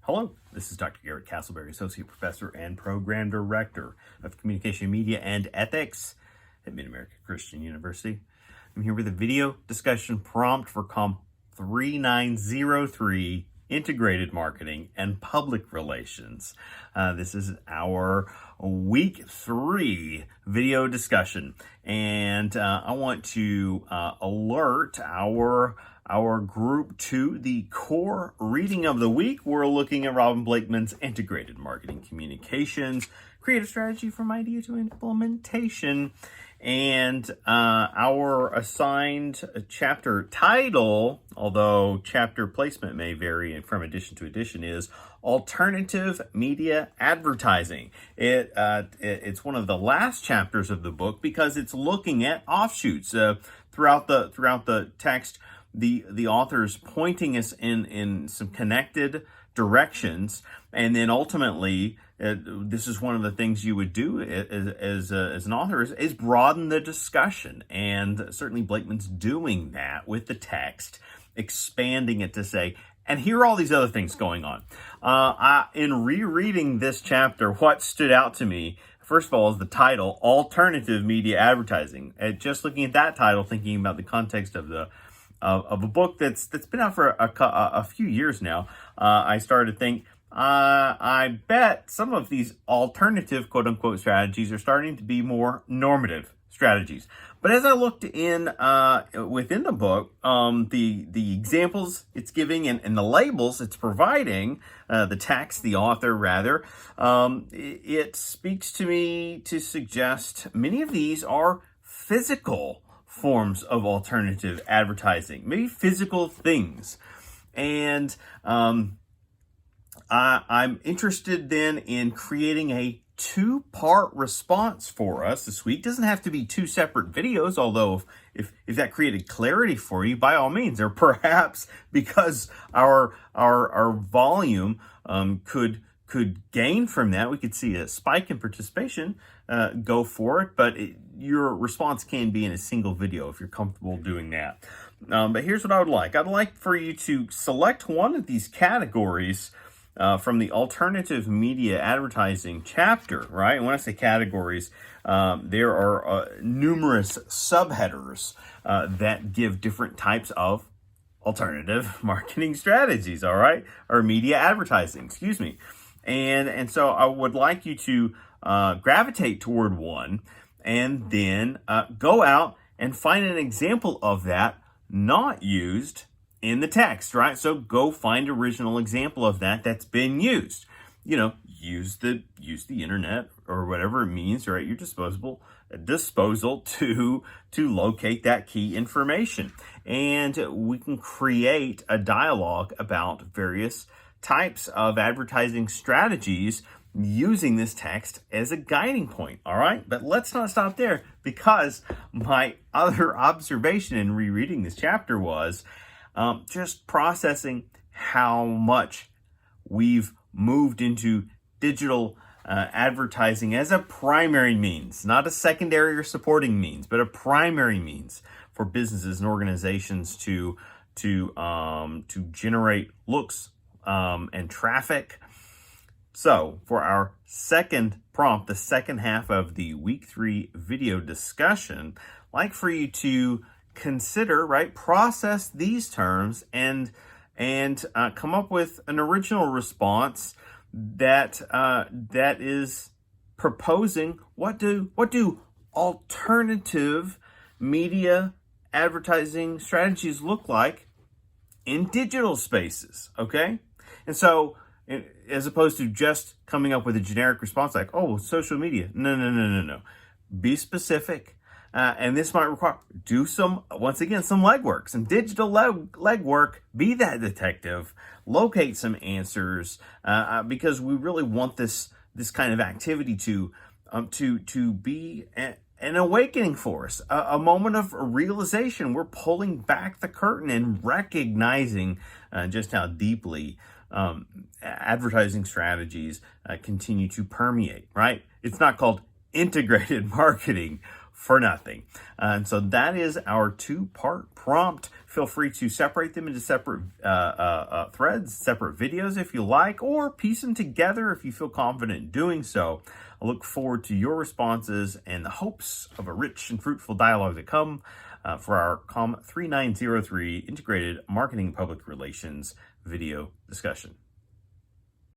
Hello, this is Dr. Garret, Castleberry, Associate Professor and Program Director of Communication, Media, and Ethics at Mid-America Christian University. I'm here with a video discussion prompt for COM 3903, Integrated Marketing and Public Relations. This is our week 3 video discussion, and I want to alert our group to the core reading of the week. We're looking at Robin Blakeman's Integrated Marketing Communications, Creative Strategy from Idea to Implementation. And our assigned chapter title, although chapter placement may vary from edition to edition, is Alternative Media Advertising. It's one of the last chapters of the book because it's looking at offshoots throughout the text. The author's pointing us in some connected directions, and then ultimately, this is one of the things you would do as an author is broaden the discussion, and certainly Blakeman's doing that with the text, expanding it to say, and here are all these other things going on. In rereading this chapter, what stood out to me, first of all, is the title, Alternative Media Advertising. Just looking at that title, thinking about the context of a book that's been out for a few years now, I started to think, I bet some of these alternative quote-unquote strategies are starting to be more normative strategies. But as I looked in within the book, the examples it's giving and the labels it's providing, the text, the author rather, it speaks to me to suggest many of these are physical forms of alternative advertising, maybe physical things. And I'm interested then in creating a 2-part response for us this week. Doesn't have to be 2 separate videos, although if that created clarity for you, by all means, or perhaps because our volume could gain from that, we could see a spike in participation, go for it, but your response can be in a single video if you're comfortable doing that. But here's what I would like. I'd like for you to select one of these categories from the alternative media advertising chapter, right? And when I say categories, there are numerous subheaders that give different types of alternative marketing strategies, all right? Or media advertising, excuse me. And so I would like you to gravitate toward one and then go out and find an example of that not used in the text, right? So go find original example of that's been used. You know, use the internet or whatever it means, right? Your disposal to locate that key information. And we can create a dialogue about various types of advertising strategies using this text as a guiding point, all right? But let's not stop there, because my other observation in rereading this chapter was just processing how much we've moved into digital advertising as a primary means, not a secondary or supporting means, but a primary means for businesses and organizations to generate looks and traffic. So for our second prompt, the second half of the week 3 video discussion, I'd like for you to consider, right, process these terms and come up with an original response that is proposing what do alternative media advertising strategies look like in digital spaces, okay? And so, as opposed to just coming up with a generic response like, oh, social media. No. Be specific. And this might require, do some legwork, some digital legwork, be that detective, locate some answers, because we really want this kind of activity to be an awakening for us, a moment of realization. We're pulling back the curtain and recognizing just how deeply advertising strategies continue to permeate, right? It's not called integrated marketing for nothing. And so that is our 2-part prompt Feel free to separate them into separate threads, separate videos if you like, or piece them together if you feel confident in doing so. I look forward to your responses and the hopes of a rich and fruitful dialogue to come for our COM 3903 Integrated Marketing Public Relations video discussion.